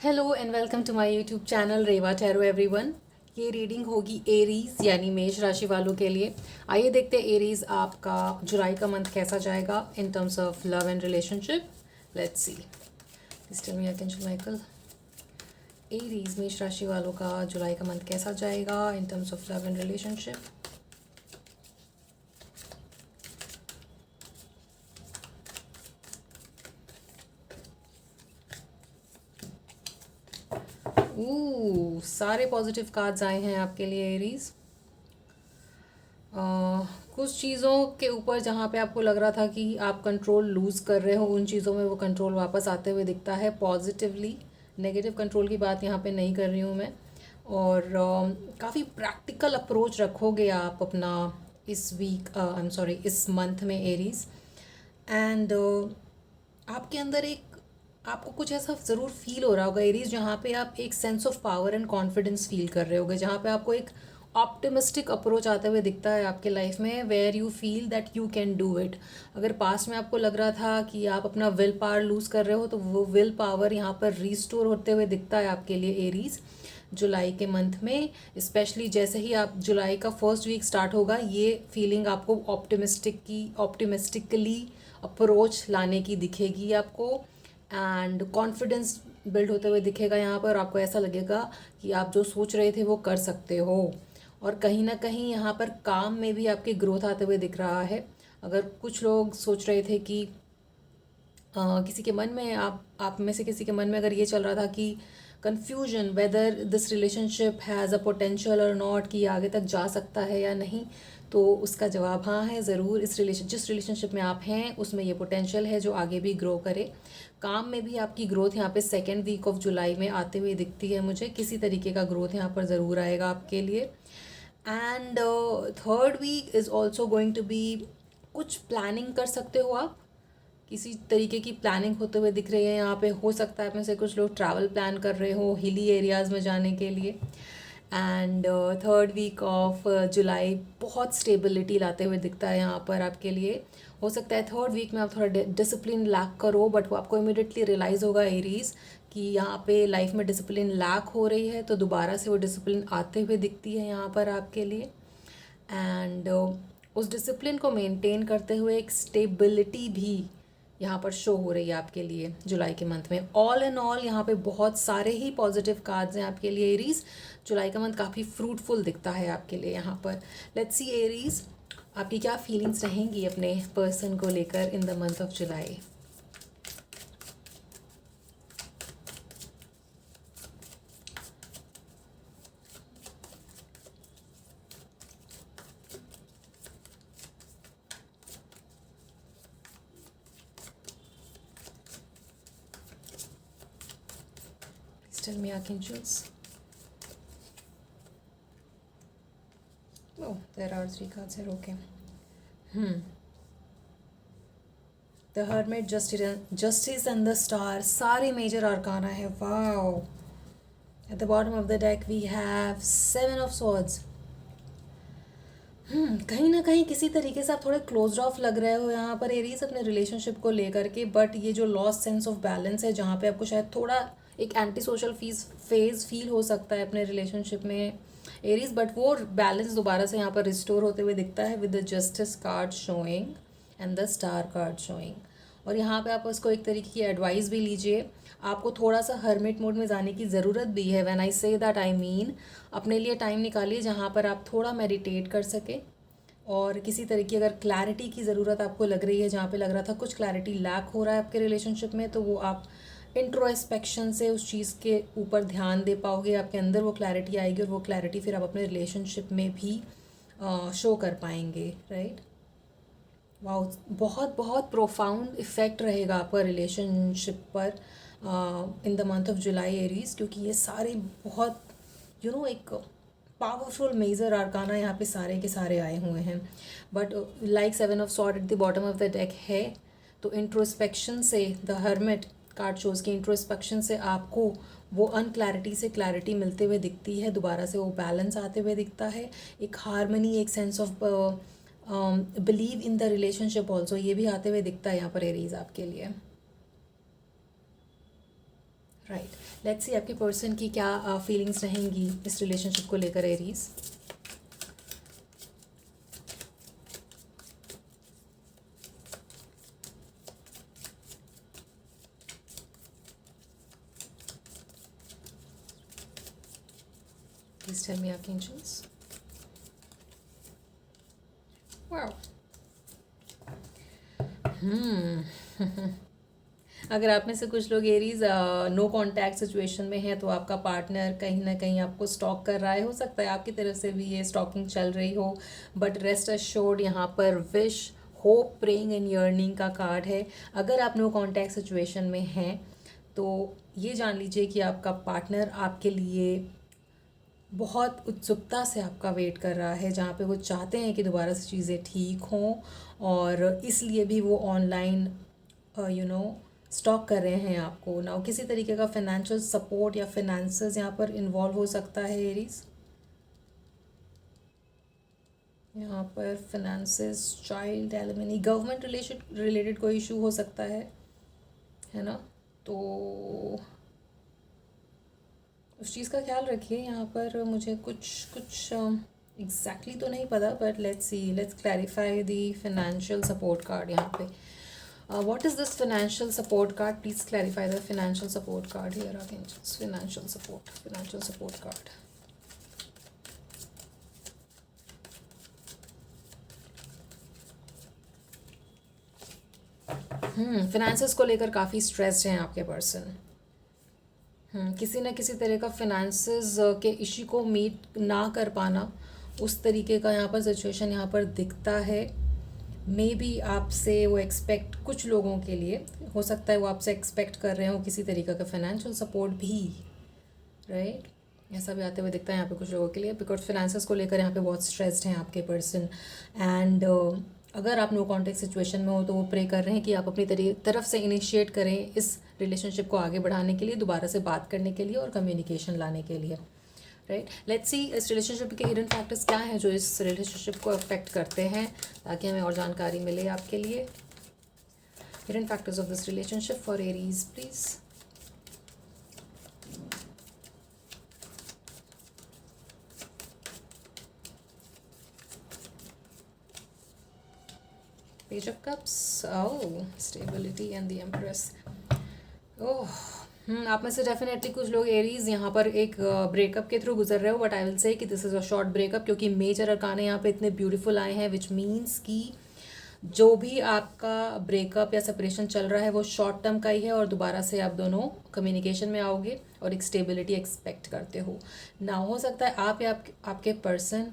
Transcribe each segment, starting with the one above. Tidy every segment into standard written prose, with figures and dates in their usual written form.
Hello and welcome to my YouTube channel Reva tarot everyone. ये reading होगी Aries यानी मेष राशि वालों के लिए। आइए देखते हैं एरीज आपका जुलाई का मंथ कैसा जाएगा in terms of love and relationship. Let's see. Please tell me archangel Michael. Aries मेष राशि वालों का जुलाई का मंथ कैसा जाएगा in terms of love and relationship. सारे पॉजिटिव कार्ड्स आए हैं आपके लिए एरीज। कुछ चीज़ों के ऊपर जहाँ पे आपको लग रहा था कि आप कंट्रोल लूज़ कर रहे हो, उन चीज़ों में वो कंट्रोल वापस आते हुए दिखता है पॉजिटिवली। नेगेटिव कंट्रोल की बात यहाँ पे नहीं कर रही हूँ मैं। और काफ़ी प्रैक्टिकल अप्रोच रखोगे आप अपना इस वीक, आई एम सॉरी, इस मंथ में एरीज। एंड आपके अंदर एक आपको कुछ ऐसा ज़रूर फील हो रहा होगा एरीज, जहाँ पे आप एक sense of power and confidence feel कर रहे होगे, जहाँ पे आपको एक ऑप्टिमिस्टिक अप्रोच आते हुए दिखता है आपके लाइफ में, where you feel that you can do it. अगर पास्ट में आपको लग रहा था कि आप अपना विल पावर लूज़ कर रहे हो, तो वो विल पावर यहाँ पर रीस्टोर होते हुए दिखता है आपके लिए एरीज जुलाई के मंथ में। स्पेशली जैसे ही आप जुलाई का फर्स्ट वीक स्टार्ट होगा, ये फीलिंग आपको ऑप्टिमिस्टिकली अप्रोच लाने की दिखेगी आपको। एंड कॉन्फिडेंस बिल्ड होते हुए दिखेगा यहाँ पर। आपको ऐसा लगेगा कि आप जो सोच रहे थे वो कर सकते हो। और कहीं ना कहीं यहाँ पर काम में भी आपकी ग्रोथ आते हुए दिख रहा है। अगर कुछ लोग सोच रहे थे कि किसी के मन में आप में से किसी के मन में अगर ये चल रहा था कि confusion whether this relationship has a potential और नॉट, कि आगे तक जा सकता है या नहीं, तो उसका जवाब हाँ है ज़रूर। जिस रिलेशनशिप में आप हैं उसमें ये पोटेंशियल है जो आगे भी ग्रो करे। काम में भी आपकी ग्रोथ यहाँ पे सेकेंड वीक ऑफ जुलाई में आते हुए दिखती है मुझे। किसी तरीके का ग्रोथ यहाँ पर ज़रूर आएगा आपके लिए। And third week is also going to be, कुछ प्लानिंग कर सकते हो आप। किसी तरीके की प्लानिंग होते हुए दिख रही है यहाँ पे। हो सकता है आप में से कुछ लोग ट्रैवल प्लान कर रहे हो हिली एरियाज़ में जाने के लिए। And third week of July बहुत स्टेबिलिटी लाते हुए दिखता है यहाँ पर आपके लिए। हो सकता है थर्ड वीक में आप थोड़ा डिसिप्लिन लैक करो, बट वो आपको इमिडिएटली रियलाइज़ होगा एरीज कि यहाँ पे लाइफ में डिसिप्लिन लैक हो रही है, तो दोबारा से वो डिसिप्लिन आते हुए दिखती है यहाँ पर आपके लिए। एंड उस डिसिप्लिन को मेंटेन करते हुए एक स्टेबिलिटी भी यहाँ पर शो हो रही है आपके लिए जुलाई के मंथ में। ऑल इन ऑल यहाँ पे बहुत सारे ही पॉजिटिव कार्ड्स हैं आपके लिए एरीज। जुलाई का मंथ काफ़ी फ्रूटफुल दिखता है आपके लिए यहाँ पर। लेट्स सी एरीज, आपकी क्या फीलिंग्स रहेंगी अपने पर्सन को लेकर in the month of July. Please tell me archangels. Oh, there are three cards here. Okay. The hermit, justice and the star, सारे मेजर आर्काना है। Wow. At the bottom of the deck we have seven of swords. कहीं ना कहीं किसी तरीके से आप थोड़े क्लोज ऑफ लग रहे हो यहाँ पर एरीज अपने रिलेशनशिप को लेकर के। बट ये जो लॉस्ट सेंस ऑफ बैलेंस है, जहाँ पे आपको शायद थोड़ा एक एंटी सोशल फेज फील हो सकता है अपने रिलेशनशिप में एरीज, बट वो बैलेंस दोबारा से यहाँ पर रिस्टोर होते हुए दिखता है with the justice card showing and the star card showing. और यहाँ पे आप उसको एक तरीके की एडवाइस भी लीजिए। आपको थोड़ा सा हर्मिट मोड में जाने की ज़रूरत भी है। When I say that I mean, अपने लिए टाइम निकालिए जहाँ पर आप थोड़ा मेडिटेट कर सके। और किसी तरह की अगर क्लैरिटी की ज़रूरत आपको लग रही है, जहाँ पे लग रहा था कुछ क्लैरिटी लैक हो रहा है आपके रिलेशनशिप में, तो वो आप इंट्रोस्पेक्शन से उस चीज़ के ऊपर ध्यान दे पाओगे। आपके अंदर वो क्लैरिटी आएगी और वो क्लैरिटी फिर आप अपने रिलेशनशिप में भी शो कर पाएंगे, राइट। वाओ, बहुत बहुत प्रोफाउंड इफ़ेक्ट रहेगा आपका रिलेशनशिप पर in the month of July Aries, क्योंकि ये सारे बहुत एक पावरफुल मेजर आर्काना यहाँ पे सारे के सारे आए हुए हैं। But like seven of sword eight the bottom of the deck है, तो इंट्रोस्पेक्शन से द हर्मिट कार्ड शोज़ की इंट्रोस्पेक्शन से आपको वो अनक्लैरिटी से क्लैरिटी मिलते हुए दिखती है। दोबारा से वो बैलेंस आते हुए दिखता है, एक हारमनी, एक sense of believe in the relationship also, ये भी आते हुए दिखता है यहाँ पर एरीज आपके लिए, राइट। लेट्स सी आपके पर्सन की क्या फीलिंग्स रहेंगी इस रिलेशनशिप को लेकर Aries. Please tell me archangels. Wow. अगर आप में से कुछ लोग एरीज नो कांटेक्ट सिचुएशन में है तो आपका पार्टनर कहीं ना कहीं आपको स्टॉक कर रहा है। हो सकता है आपकी तरफ से भी ये स्टॉकिंग चल रही हो, बट रेस्ट अश्योर्ड यहाँ पर wish, hope, praying and yearning का कार्ड है। अगर आप नो कांटेक्ट सिचुएशन में हैं तो ये जान लीजिए कि आपका पार्टनर आपके लिए बहुत उत्सुकता से आपका वेट कर रहा है, जहाँ पे वो चाहते हैं कि दोबारा से चीज़ें ठीक हों, और इसलिए भी वो ऑनलाइन स्टॉक कर रहे हैं आपको ना। किसी तरीके का फाइनेंशियल सपोर्ट या फाइनेंसेस यहाँ पर इन्वॉल्व हो सकता है एरीज। यहाँ पर finances, child alimony, government related कोई इशू हो सकता है ना। तो उस चीज़ का ख्याल रखिए। यहाँ पर मुझे कुछ एग्जैक्टली तो नहीं पता, but let's clarify the financial support card यहाँ पे। What is this financial support card? Please clarify the financial support card here, archangels. Financial support card. Finances को लेकर काफ़ी स्ट्रेस्ड हैं आपके पर्सन। किसी न किसी तरह का फिनेंसेस के इशू को मीट ना कर पाना, उस तरीके का यहाँ पर सिचुएशन यहाँ पर दिखता है। मे बी आपसे वो एक्सपेक्ट, कुछ लोगों के लिए हो सकता है वो आपसे एक्सपेक्ट कर रहे हो किसी तरीके का फाइनेंशियल सपोर्ट भी, राइट। ऐसा भी आते हुए दिखता है यहाँ पे कुछ लोगों के लिए, बिकॉज फाइनेंसेस को लेकर यहाँ पे बहुत स्ट्रेस्ड हैं आपके पर्सन। एंड अगर आप नो कॉन्टेक्ट सिचुएशन में हो तो वो प्रे कर रहे हैं कि आप अपनी तरफ से इनिशिएट करें इस रिलेशनशिप को आगे बढ़ाने के लिए, दोबारा से बात करने के लिए और कम्युनिकेशन लाने के लिए, राइट। लेट्स सी इस रिलेशनशिप के हिडन फैक्टर्स क्या हैं जो इस रिलेशनशिप को अफेक्ट करते हैं, ताकि हमें और जानकारी मिले आपके लिए। Hidden factors of this relationship for Aries please. Page of cups, oh, stability and the empress. Oh, आप में से डेफिनेटली कुछ लोग एरीज यहाँ पर एक ब्रेकअप के थ्रू गुजर रहे हो, बट आई विल से कि this is a short breakup, क्योंकि मेजर अरकाने यहाँ पे इतने ब्यूटीफुल आए हैं, विच मीन्स कि जो भी आपका ब्रेकअप या सेपरेशन चल रहा है वो शॉर्ट टर्म का ही है, और दोबारा से आप दोनों कम्युनिकेशन में आओगे और एक स्टेबिलिटी एक्सपेक्ट करते हो ना। हो सकता है आप या आपके पर्सन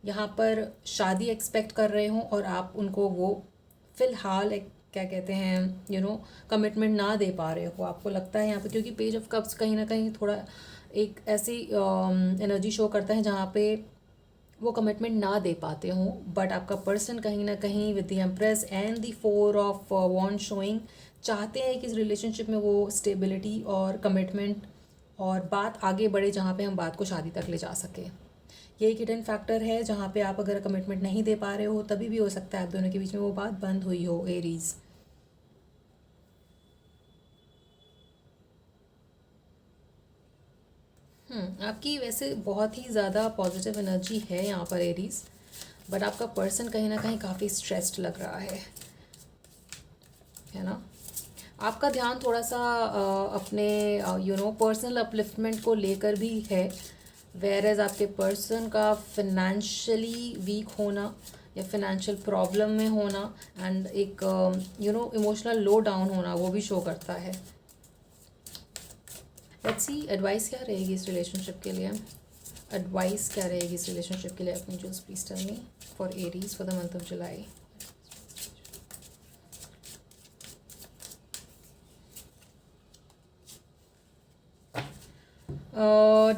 यहाँ पर शादी एक्सपेक्ट कर रहे हो और आप उनको वो फ़िलहाल एक क्या कहते हैं कमिटमेंट ना दे पा रहे हो। आपको लगता है यहाँ पे, क्योंकि पेज ऑफ कप्स कहीं ना कहीं थोड़ा एक ऐसी एनर्जी शो करता है जहाँ पे वो कमिटमेंट ना दे पाते हों, बट आपका पर्सन कहीं ना कहीं with the empress and the 4 of wand showing चाहते हैं कि इस रिलेशनशिप में वो स्टेबिलिटी और कमिटमेंट और बात आगे बढ़े, जहाँ पे हम बात को शादी तक ले जा सके। ये एक हिडन फैक्टर है जहाँ पे आप अगर कमिटमेंट नहीं दे पा रहे हो, तभी भी हो सकता है आप दोनों के बीच में वो बात बंद हुई हो एरीज। आपकी वैसे बहुत ही ज़्यादा पॉजिटिव एनर्जी है यहाँ पर एरीज, बट आपका पर्सन कहीं ना कहीं काफ़ी स्ट्रेस्ड लग रहा है ना। आपका ध्यान थोड़ा सा अपने पर्सनल अपलिफ्टमेंट को लेकर भी है, वेयर एज आपके पर्सन का फिनेंशियली वीक होना या फिनेंशियल प्रॉब्लम में होना एंड एक इमोशनल लो डाउन होना वो भी शो करता है। लेट्स सी एडवाइस क्या रहेगी इस रिलेशनशिप के लिए। एडवाइस क्या रहेगी इस रिलेशनशिप के लिए अपनी जूस please tell me for Aries for the month of July.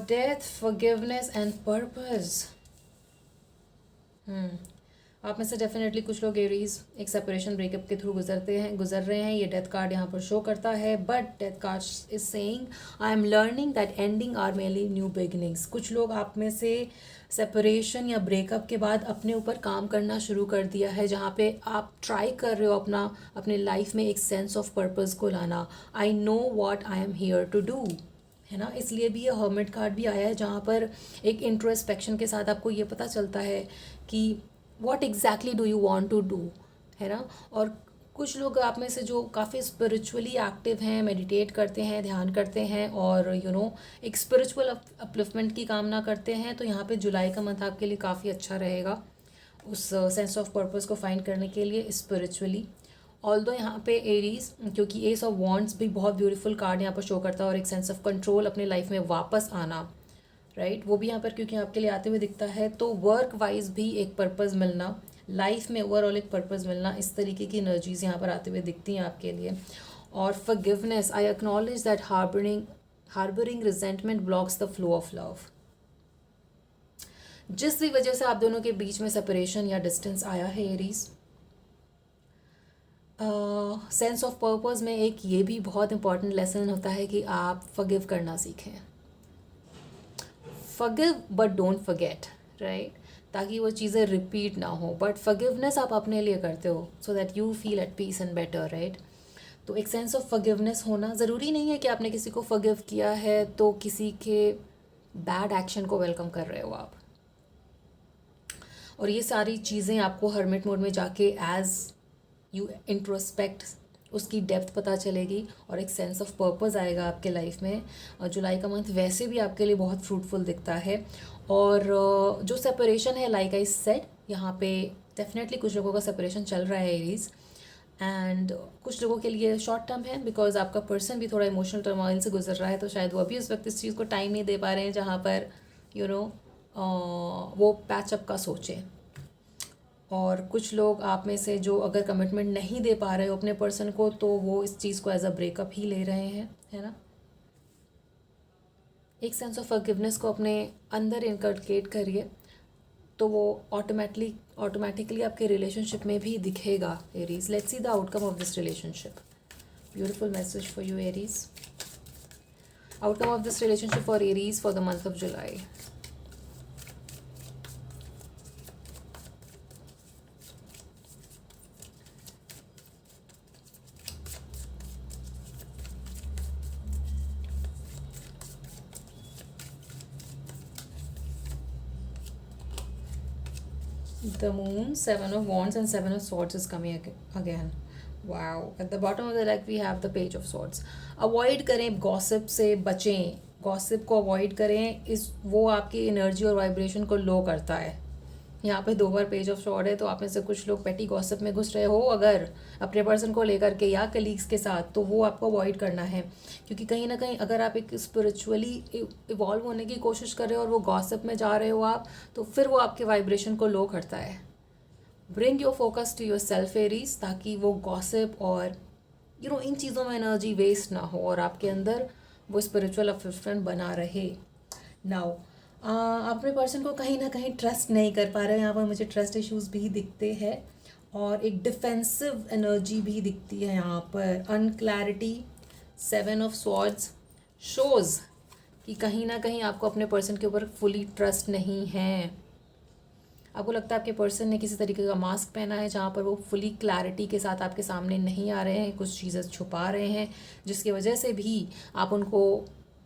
Death, forgiveness and purpose. आप में से डेफिनेटली कुछ लोग एरीज एक सेपरेशन ब्रेकअप के थ्रू गुजर रहे हैं। ये डेथ कार्ड यहाँ पर शो करता है, but death card is saying I am learning that ending are mainly new beginnings. कुछ लोग आप में से सेपरेशन या ब्रेकअप के बाद अपने ऊपर काम करना शुरू कर दिया है, जहाँ पे आप ट्राई कर रहे हो अपने लाइफ में एक सेंस ऑफ पर्पस को लाना। I know what I am here to do, है ना। इसलिए भी ये हर्मिट कार्ड भी आया है, जहाँ पर एक इंट्रोस्पेक्शन के साथ आपको ये पता चलता है कि what exactly do you want to do, है ना। और कुछ लोग आप में से जो काफ़ी स्पिरिचुअली एक्टिव हैं, मेडिटेट करते हैं, ध्यान करते हैं और एक स्पिरिचुअल अपलिफ्टमेंट की कामना करते हैं, तो यहाँ पे जुलाई का मंथ आपके लिए काफ़ी अच्छा रहेगा उस सेंस ऑफ पर्पस को फाइंड करने के लिए स्पिरिचुअली। ऑल्दो यहाँ पे एरीज, क्योंकि एस ऑफ वॉन्ड्स भी बहुत ब्यूटीफुल कार्ड यहाँ पर शो करता है और एक सेंस ऑफ कंट्रोल अपने लाइफ में वापस आना, राइट, वो भी यहाँ पर क्योंकि आपके लिए आते हुए दिखता है। तो वर्क वाइज भी एक पर्पज़ मिलना, लाइफ में ओवरऑल एक पर्पज़ मिलना, इस तरीके की एनर्जीज यहाँ पर आते हुए दिखती हैं आपके लिए। और forgiveness, I acknowledge that harbouring resentment blocks the flow of love. जिस भी वजह से आप दोनों के बीच में सेपरेशन या डिस्टेंस आया है एरीज, सेंस ऑफ पर्पस में एक ये भी बहुत इंपॉर्टेंट लेसन होता है कि आप फॉरगिव करना सीखें। Forgive but don't forget, right, ताकि वो चीज़ें रिपीट ना हो। बट फॉरगिवनेस आप अपने लिए करते हो so that you feel at peace and better, right. तो एक सेंस ऑफ फॉरगिवनेस होना, ज़रूरी नहीं है कि आपने किसी को फॉरगिव किया है तो किसी के बैड एक्शन को वेलकम कर रहे हो आप। और ये सारी चीज़ें आपको हर्मिट मोड में जाके एज यू इंट्रोस्पेक्ट उसकी डेप्थ पता चलेगी और एक सेंस ऑफ पर्पस आएगा आपके लाइफ में। और जुलाई का मंथ वैसे भी आपके लिए बहुत फ्रूटफुल दिखता है। और जो सेपरेशन है, लाइक आई सेड, यहाँ पे डेफिनेटली कुछ लोगों का सेपरेशन चल रहा है एरीज, एंड कुछ लोगों के लिए शॉर्ट टर्म है बिकॉज आपका पर्सन भी थोड़ा इमोशनल टर्मोइल से गुजर रहा है, तो शायद वो अभी उस वक्त इस चीज़ को टाइम नहीं दे पा रहे हैं जहाँ पर वो पैचअप का सोचें। और कुछ लोग आप में से जो अगर कमिटमेंट नहीं दे पा रहे हो अपने पर्सन को, तो वो इस चीज़ को एज अ ब्रेकअप ही ले रहे हैं, है ना। एक सेंस ऑफ फॉरगिवनेस को अपने अंदर इनकलकेट करिए, तो वो ऑटोमेटिकली आपके रिलेशनशिप में भी दिखेगा Aries. Let's see the outcome of this relationship. Beautiful message for you Aries. Outcome of this relationship for Aries for the month of July. The moon, seven of wands and seven of swords is coming again. Wow. At the bottom of the deck we have the page of swords. Avoid करें gossip से, बचें, gossip को avoid करें, इस वो आपकी energy और vibration को लो करता है। यहाँ पे 2 बार पेज ऑफ स्वॉर्ड है, तो आप में से कुछ लोग पेटी गॉसिप में घुस रहे हो अगर अपने पर्सन को लेकर के या कलीग्स के साथ, तो वो आपको अवॉइड करना है। क्योंकि कहीं ना कहीं अगर आप एक स्पिरिचुअली इवॉल्व होने की कोशिश कर रहे हो और वो गॉसिप में जा रहे हो आप, तो फिर वो आपके वाइब्रेशन को लो करता है। Bring your focus to yourself Aries, ताकि वो गॉसिप और इन चीज़ों में एनर्जी वेस्ट ना हो और आपके अंदर वो स्पिरिचुअल अपलिफ्टमेंट बना रहे। नाउ अपने पर्सन को कहीं ना कहीं ट्रस्ट नहीं कर पा रहे हैं, यहाँ पर मुझे ट्रस्ट इश्यूज भी दिखते हैं और एक डिफेंसिव एनर्जी भी दिखती है यहाँ पर। अनक्लैरिटी, 7 ऑफ स्वॉर्ड्स शोज कि कहीं ना कहीं आपको अपने पर्सन के ऊपर फुली ट्रस्ट नहीं है। आपको लगता है आपके पर्सन ने किसी तरीके का मास्क पहना है जहाँ पर वो फुली क्लैरिटी के साथ आपके सामने नहीं आ रहे हैं, कुछ चीज़ें छुपा रहे हैं, जिसकी वजह से भी आप उनको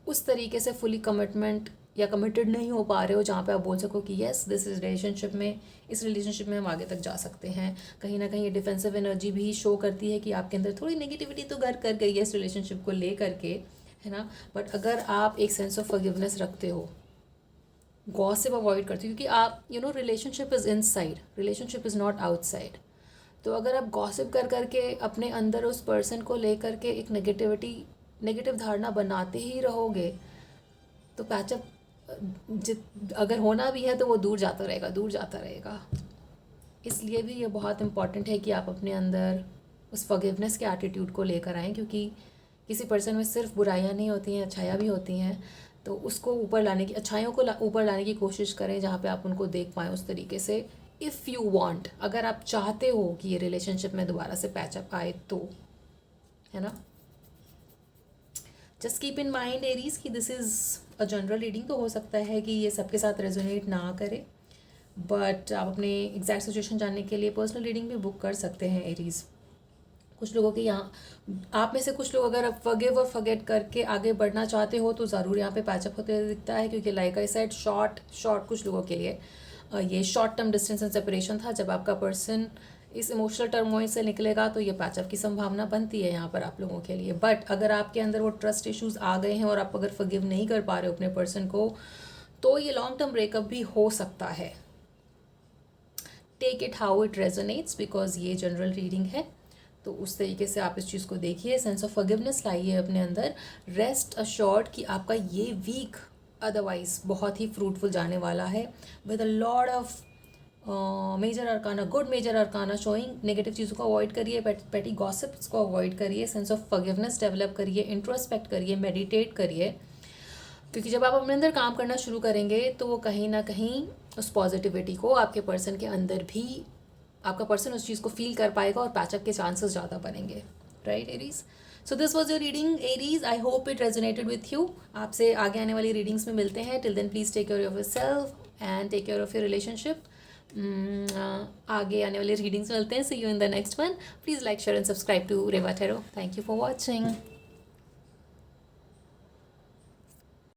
उस तरीके से फुली कमिटमेंट या कमिटेड नहीं हो पा रहे हो जहाँ पे आप बोल सको कि येस दिस इज रिलेशनशिप में, इस रिलेशनशिप में हम आगे तक जा सकते हैं। कहीं ना कहीं ये डिफेंसिव एनर्जी भी शो करती है कि आपके अंदर थोड़ी नेगेटिविटी तो घर कर गई है इस रिलेशनशिप को ले करके, है ना। बट अगर आप एक सेंस ऑफ फॉरगिवनेस रखते हो, गॉसिप अवॉइड करते हो, क्योंकि आप relationship is inside, relationship is not outside. तो अगर आप गॉसिप कर करके अपने अंदर उस पर्सन को ले करके एक नेगेटिव धारणा बनाते ही रहोगे, तो पैचअप अगर होना भी है तो वो दूर जाता रहेगा। इसलिए भी ये बहुत इम्पॉर्टेंट है कि आप अपने अंदर उस फॉरगिवनेस के एटीट्यूड को लेकर आएँ, क्योंकि किसी पर्सन में सिर्फ बुराइयां नहीं होती हैं, अच्छाइयाँ भी होती हैं। तो उसको ऊपर लाने की, अच्छाइयों को ऊपर लाने की कोशिश करें जहाँ पे आप उनको देख पाएँ उस तरीके से। इफ़ यू वांट, अगर आप चाहते हो कि ये रिलेशनशिप में दोबारा से पैचअप आए तो, है ना। Just keep in mind Aries कि this is a general reading, तो हो सकता है कि ये सबके साथ रेजोनेट ना करे, बट आप अपने एग्जैक्ट सिचुएशन जानने के लिए पर्सनल रीडिंग भी बुक कर सकते हैं एरीज। कुछ लोगों के यहाँ, आप में से कुछ लोग अगर फॉरगिव और फॉरगेट करके आगे बढ़ना चाहते हो तो ज़रूर यहाँ पे पैचअप होते हुए दिखता है, क्योंकि लाइक आई सेड शॉर्ट कुछ लोगों के लिए ये short term distance and separation था। जब आपका पर्सन इस इमोशनल टर्मोइल से निकलेगा तो ये पैचअप की संभावना बनती है यहाँ पर आप लोगों के लिए। बट अगर आपके अंदर वो ट्रस्ट इश्यूज आ गए हैं और आप अगर फॉरगिव नहीं कर पा रहे हो अपने पर्सन को, तो ये लॉन्ग टर्म ब्रेकअप भी हो सकता है। Take it how it resonates, because ये जनरल रीडिंग है, तो उस तरीके से आप इस चीज़ को देखिए। सेंस ऑफ फॉरगिवनेस लाइए अपने अंदर। रेस्ट अश्योर्ड कि आपका ये वीक अदरवाइज बहुत ही फ्रूटफुल जाने वाला है, with a lot of major arcana, good major arcana showing. Negative चीज़ों को अवॉइड करिए, पेटी गॉसिप्स को अवॉइड करिए, सेंस ऑफ फॉरगिवनेस डेवलप करिए, इंट्रोस्पेक्ट करिए, मेडिटेट करिए, क्योंकि जब आप अपने अंदर काम करना शुरू करेंगे तो वो कहीं ना कहीं उस पॉजिटिविटी को आपके पर्सन के अंदर भी, आपका पर्सन उस चीज़ को फील कर पाएगा और पैचअप के चांसेस ज़्यादा बनेंगे, right Aries. So this was your reading Aries, I hope it resonated with you. आपसे आगे आने वाली रीडिंग्स में मिलते हैं। Till then please take care of your self and take care of your relationship. आगे आने वाले रीडिंग्स में मिलते हैं। See you in the next one. Please like share and subscribe to Reva Tarot. Thank you for watching.